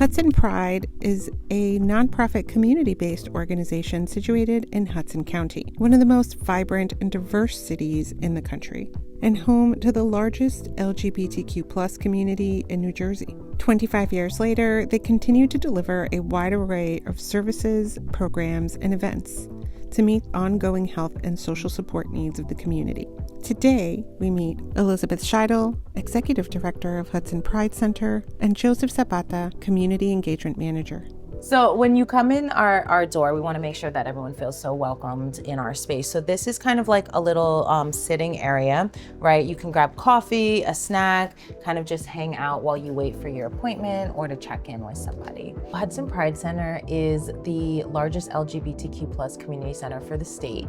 Hudson Pride is a nonprofit community-based organization situated in Hudson County, one of the most vibrant and diverse cities in the country, and home to the largest LGBTQ+ community in New Jersey. 25 years later, they continue to deliver a wide array of services, programs, and events to meet ongoing health and social support needs of the community. Today, we meet Elizabeth Shidle, Executive Director of Hudson Pride Center, and Joseph Sabata, Community Engagement Manager. So when you come in our door, we want to make sure that everyone feels so welcomed in our space. So this is kind of like a little sitting area, right? You can grab coffee, a snack, kind of just hang out while you wait for your appointment or to check in with somebody. Hudson Pride Center is the largest LGBTQ+ community center for the state.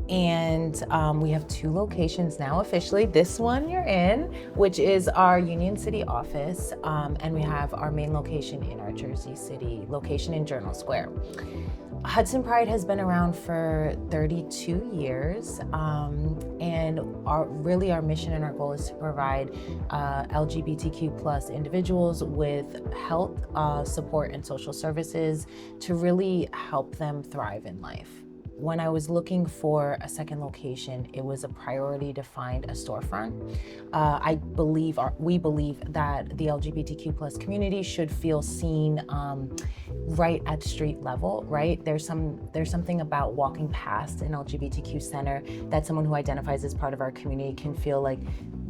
And we have 2 locations now officially. This one you're in, which is our Union City office. And we have our main location in our Jersey City location in Journal Square. Hudson Pride has been around for 32 years, and our mission and our goal is to provide LGBTQ+ individuals with health, support, and social services to really help them thrive in life. When I was looking for a second location, it was a priority to find a storefront. We believe that the LGBTQ+ community should feel seen right at street level, right? There's something about walking past an LGBTQ center that someone who identifies as part of our community can feel like,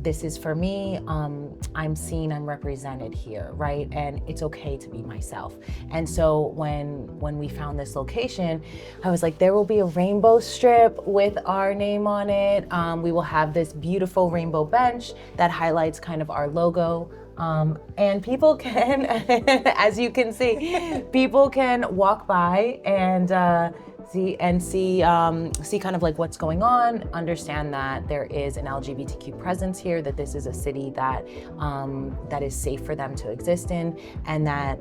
this is for me, I'm seen, I'm represented here, right? And it's okay to be myself. And so when we found this location, I was like, there will be a rainbow strip with our name on it. We will have this beautiful rainbow bench that highlights kind of our logo. And people can, as you can see, people can walk by and see kind of like what's going on, understand that there is an LGBTQ presence here, that this is a city that is safe for them to exist in, and that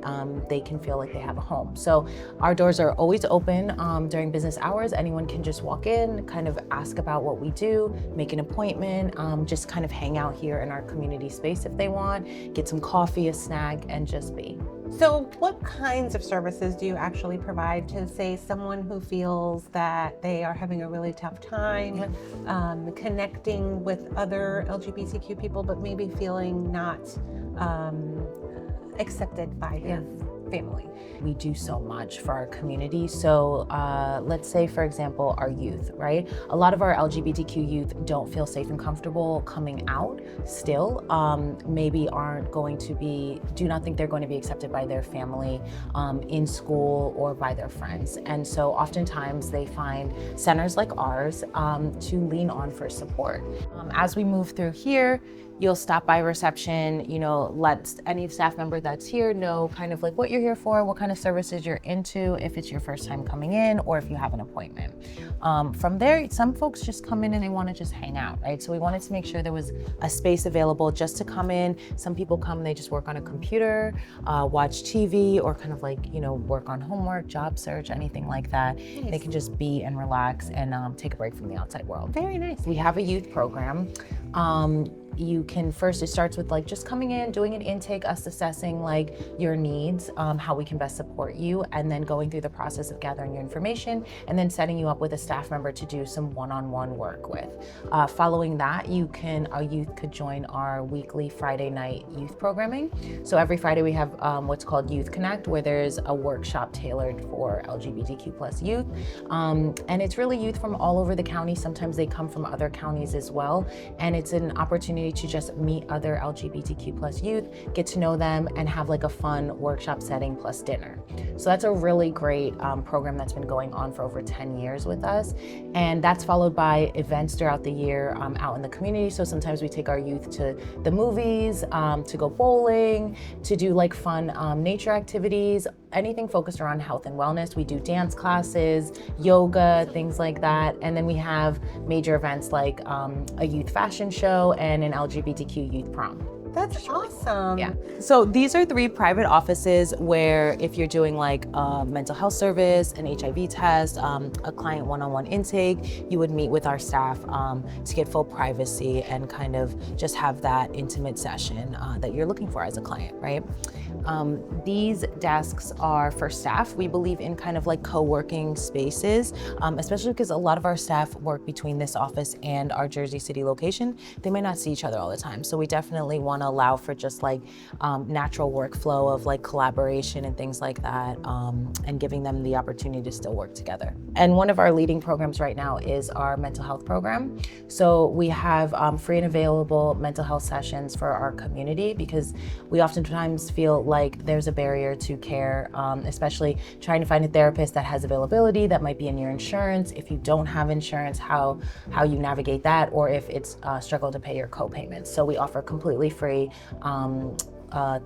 they can feel like they have a home. So our doors are always open during business hours. Anyone can just walk in, kind of ask about what we do, make an appointment, just kind of hang out here in our community space if they want, get some coffee, a snack, and just be. So what kinds of services do you actually provide to, say, someone who feels that they are having a really tough time connecting with other LGBTQ people, but maybe feeling not accepted by their family? We do so much for our community. So let's say, for example, our youth, right? A lot of our LGBTQ youth don't feel safe and comfortable coming out still. Maybe do not think they're going to be accepted by their family in school or by their friends. And so oftentimes they find centers like ours to lean on for support. As we move through here, you'll stop by reception, let any staff member that's here know kind of like what you're here for, what kind of services you're into, if it's your first time coming in or if you have an appointment. From there, some folks just come in and they want to just hang out, right? So we wanted to make sure there was a space available just to come in. Some people come, they just work on a computer, watch TV, or kind of like, work on homework, job search, anything like that. Nice. They can just be and relax and take a break from the outside world. Very nice. We have a youth program. You can first, it starts with like just coming in, doing an intake, us assessing like your needs, how we can best support you, and then going through the process of gathering your information and then setting you up with a staff member to do some one-on-one work with. Following that, our youth could join our weekly Friday night youth programming. So every Friday we have what's called Youth Connect, where there's a workshop tailored for LGBTQ+ youth. And it's really youth from all over the county. Sometimes they come from other counties as well. And it's an opportunity to just meet other LGBTQ+ youth, get to know them, and have like a fun workshop setting plus dinner. So that's a really great program that's been going on for over 10 years with us. And that's followed by events throughout the year out in the community. So sometimes we take our youth to the movies, to go bowling, to do like fun nature activities, anything focused around health and wellness. We do dance classes, yoga, things like that. And then we have major events like a youth fashion show and an LGBTQ youth prom. That's awesome. Yeah. So these are 3 private offices where if you're doing like a mental health service, an HIV test, a client one-on-one intake, you would meet with our staff to get full privacy and kind of just have that intimate session that you're looking for as a client, right? These desks are for staff. We believe in kind of like co-working spaces, especially because a lot of our staff work between this office and our Jersey City location. They may not see each other all the time. So we definitely want to allow for just like natural workflow of like collaboration and things like that, and giving them the opportunity to still work together. And one of our leading programs right now is our mental health program. So we have free and available mental health sessions for our community because we oftentimes feel like there's a barrier to care, especially trying to find a therapist that has availability that might be in your insurance. If you don't have insurance, how you navigate that, or if it's a struggle to pay your co-payments. So we offer completely free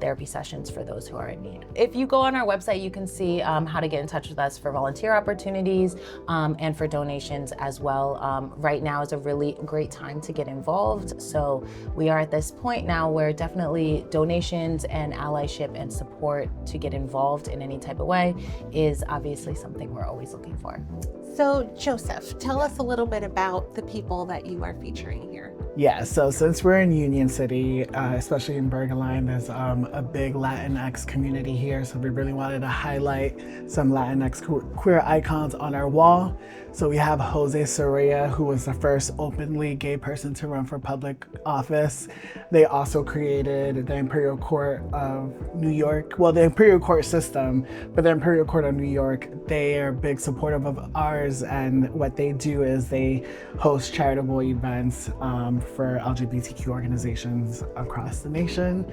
therapy sessions for those who are in need. If you go on our website, you can see how to get in touch with us for volunteer opportunities and for donations as well. Right now is a really great time to get involved. So we are at this point now where definitely donations and allyship and support to get involved in any type of way is obviously something we're always looking for. So Joseph, tell us a little bit about the people that you are featuring here. Yeah, so since we're in Union City, especially in Bergenline, there's a big Latinx community here. So we really wanted to highlight some Latinx queer icons on our wall. So we have Jose Soraya, who was the first openly gay person to run for public office. They also created the Imperial Court of New York, well, the Imperial Court system, but the Imperial Court of New York, they are big supportive of ours. And what they do is they host charitable events for LGBTQ organizations across the nation.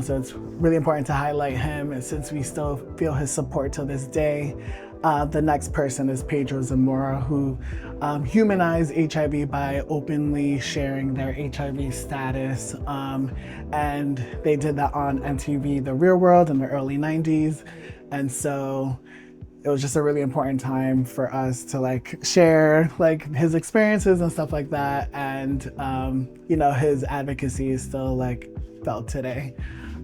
So it's really important to highlight him, and since we still feel his support to this day. The next person is Pedro Zamora, who humanized HIV by openly sharing their HIV status. And they did that on MTV The Real World in the early 90s. And so it was just a really important time for us to like share like his experiences and stuff like that. And, you know, his advocacy is still like felt today.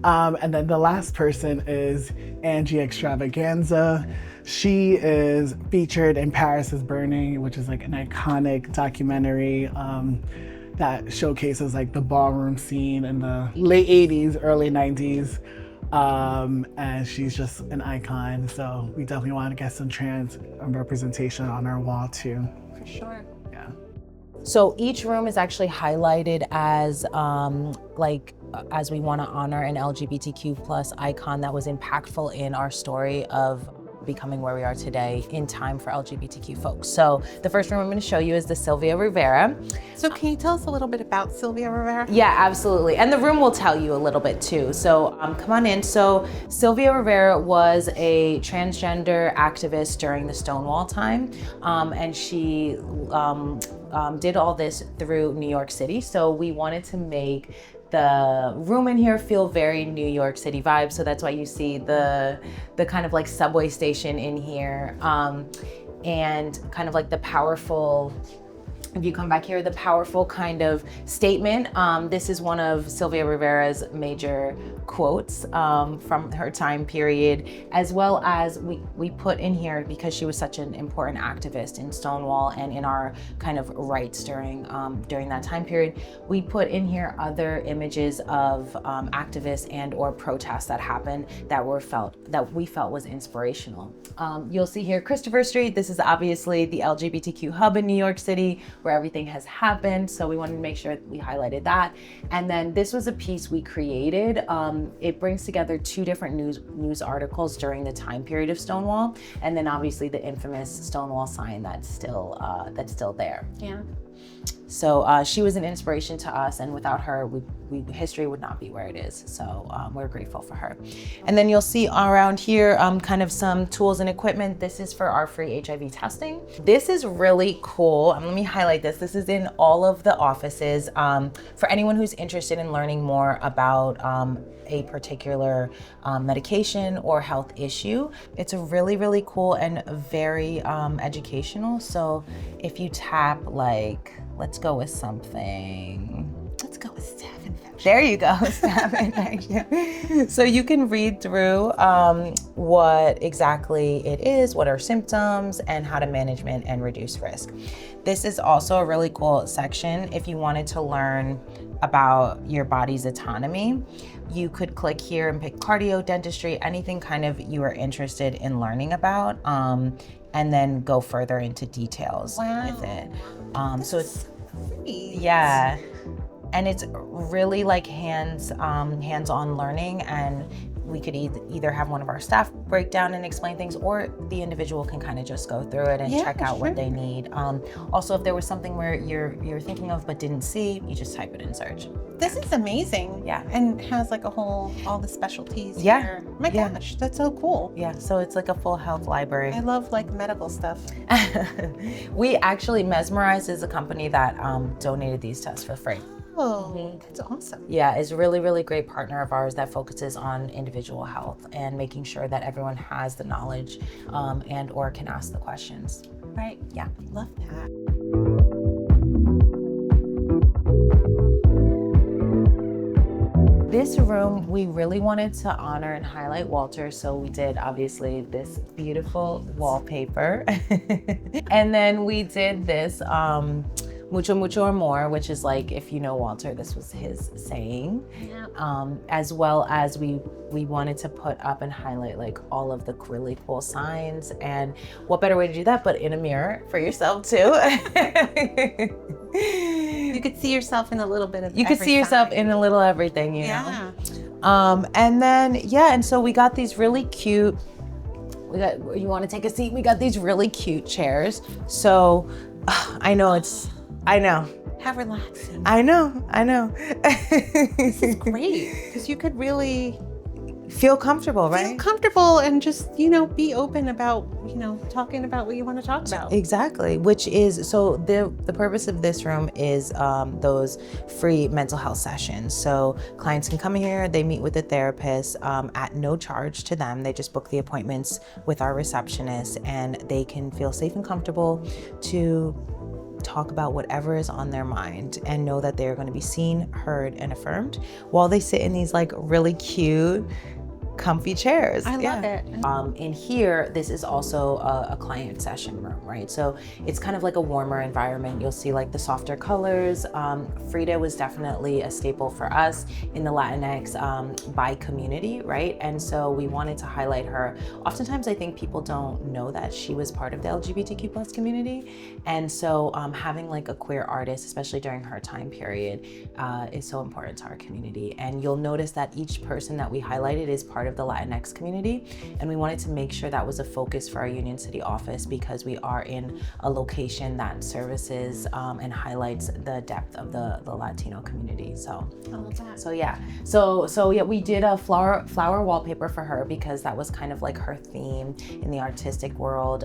And then the last person is Angie Extravaganza. She is featured in Paris is Burning, which is like an iconic documentary that showcases like the ballroom scene in the late 80s, early 90s. And she's just an icon. So we definitely want to get some trans representation on our wall too. For sure. Yeah. So each room is actually highlighted as as we want to honor an LGBTQ plus icon that was impactful in our story of becoming where we are today in time for LGBTQ folks. So the first room I'm going to show you is the Sylvia Rivera. So can you tell us a little bit about Sylvia Rivera? Yeah, absolutely. And the room will tell you a little bit too. So come on in. So Sylvia Rivera was a transgender activist during the Stonewall time. And she did all this through New York City. So we wanted to make the room in here feel very New York City vibes. So that's why you see the kind of like subway station in here, and kind of like the powerful, if you come back here, the powerful kind of statement. This is one of Sylvia Rivera's major quotes from her time period, as well as we put in here, because she was such an important activist in Stonewall and in our kind of rights during that time period. We put in here other images of activists and or protests that happened that we felt was inspirational. You'll see here Christopher Street. This is obviously the LGBTQ hub in New York City, where everything has happened. So we wanted to make sure that we highlighted that. And then this was a piece we created. It brings together 2 different news articles during the time period of Stonewall, and then obviously the infamous Stonewall sign that's still there. Yeah. So she was an inspiration to us, and without her, history would not be where it is. So we're grateful for her. And then you'll see around here kind of some tools and equipment. This is for our free HIV testing. This is really cool. Let me highlight this. This is in all of the offices. For anyone who's interested in learning more about a particular medication or health issue, it's a really, really cool and very educational. So if you tap like, let's go with something. Let's go with Staph infection. There you go, staph infection. So you can read through what exactly it is, what are symptoms, and how to manage and reduce risk. This is also a really cool section if you wanted to learn about your body's autonomy. You could click here and pick cardio, dentistry, anything kind of you are interested in learning about, and then go further into details with it. So it's great. Yeah, and it's really like hands-on learning, and we could either have one of our staff break down and explain things, or the individual can kind of just go through it and check out what they need. Also, if there was something where you're thinking of but didn't see, you just type it in search. This is amazing. Yeah. And has like all the specialties Yeah. here. My gosh, that's so cool. Yeah, so it's like a full health library. I love like medical stuff. We actually, Mesmerize is a company that donated these to us for free. Oh, that's awesome. Yeah, it's a really, really great partner of ours that focuses on individual health and making sure that everyone has the knowledge and or can ask the questions. Right. Yeah. Love that. This room, we really wanted to honor and highlight Walter, so we did obviously this beautiful wallpaper. And then we did this mucho, mucho or more, which is like, if you know Walter, this was his saying. Yeah. As well as we wanted to put up and highlight like all of the really cool signs. And what better way to do that but in a mirror for yourself too. You could see yourself in a little bit of You could see yourself in a little everything, you know? And then, and so we got these really cute, you want to take a seat? We got these really cute chairs. So I know. How relaxing. I know. This is great because you could really feel comfortable, right? feel comfortable and just, be open about, talking about what you want to talk about. Exactly, which is, so the purpose of this room is those free mental health sessions. So clients can come here, they meet with a therapist at no charge to them. They just book the appointments with our receptionist and they can feel safe and comfortable to talk about whatever is on their mind and know that they're going to be seen, heard, and affirmed while they sit in these like really cute, comfy chairs. I love it. In here, this is also a client session room, right? So it's kind of like a warmer environment. You'll see like the softer colors. Frida was definitely a staple for us in the Latinx bi community, right? And so we wanted to highlight her. Oftentimes, I think people don't know that she was part of the LGBTQ plus community. And so having like a queer artist, especially during her time period, is so important to our community. And you'll notice that each person that we highlighted is part of the Latinx community, and we wanted to make sure that was a focus for our Union City office because we are in a location that services and highlights the depth of the Latino community. So I love that. So yeah, we did a flower wallpaper for her because that was kind of like her theme in the artistic world,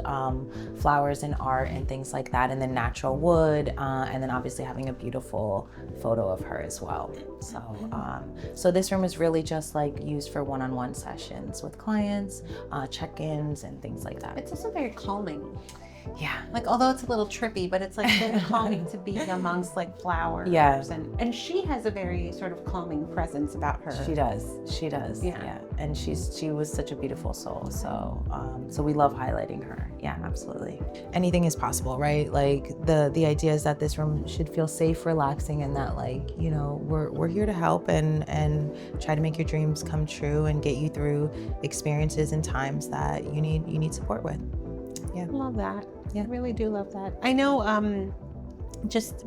flowers and art and things like that, and then natural wood, and then obviously having a beautiful photo of her as well. So this room is really just like used for one-on-one sessions with clients, check-ins and things like that. It's also very calming. Yeah. Like, although it's a little trippy, but it's like very calming to be amongst like flowers. Yeah. And she has a very sort of calming presence about her. She does. Yeah. And she was such a beautiful soul. So we love highlighting her. Yeah, absolutely. Anything is possible, right? Like the idea is that this room should feel safe, relaxing, and that like, we're here to help and try to make your dreams come true and get you through experiences and times that you need support with. Yeah. I love that. Yeah. I really do love that. I know just,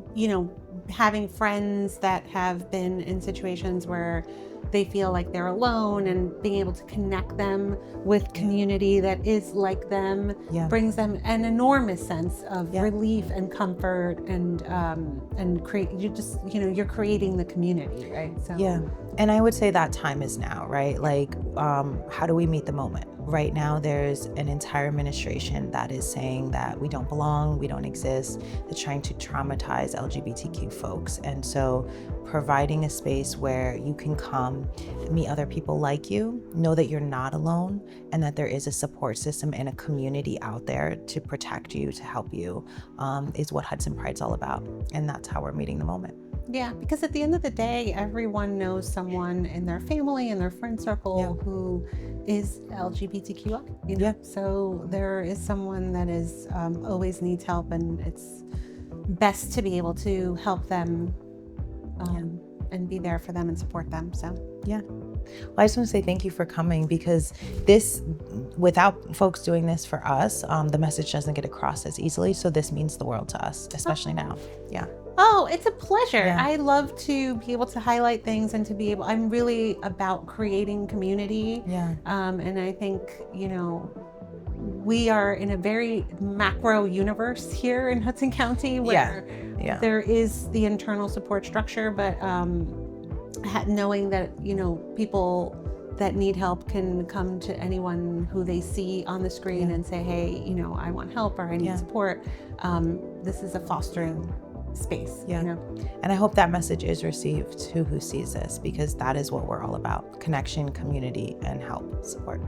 having friends that have been in situations where they feel like they're alone and being able to connect them with community that is like them brings them an enormous sense of relief and comfort and create, you're creating the community, right? So yeah. And I would say that time is now, right? Like, how do we meet the moment? Right now, there's an entire administration that is saying that we don't belong, we don't exist. They're trying to traumatize LGBTQ folks. And so providing a space where you can come, meet other people like you, know that you're not alone, and that there is a support system and a community out there to protect you, to help you, is what Hudson Pride's all about. And that's how we're meeting the moment. Yeah, because at the end of the day, everyone knows someone in their family and their friend circle who is LGBTQI. You know? So there is someone that is always needs help, and it's best to be able to help them and be there for them and support them. So well, I just want to say thank you for coming, because this, without folks doing this for us, the message doesn't get across as easily. So this means the world to us, especially now. Oh, it's a pleasure. I love to be able to highlight things and to be able, I'm really about creating community. And I think, you know, we are in a very macro universe here in Hudson County where there is the internal support structure, but knowing that, you know, people that need help can come to anyone who they see on the screen and say, hey, you know, I want help or I need support. This is a fostering space, you know? And I hope that message is received to who sees this, because that is what we're all about: connection, community, and help, support.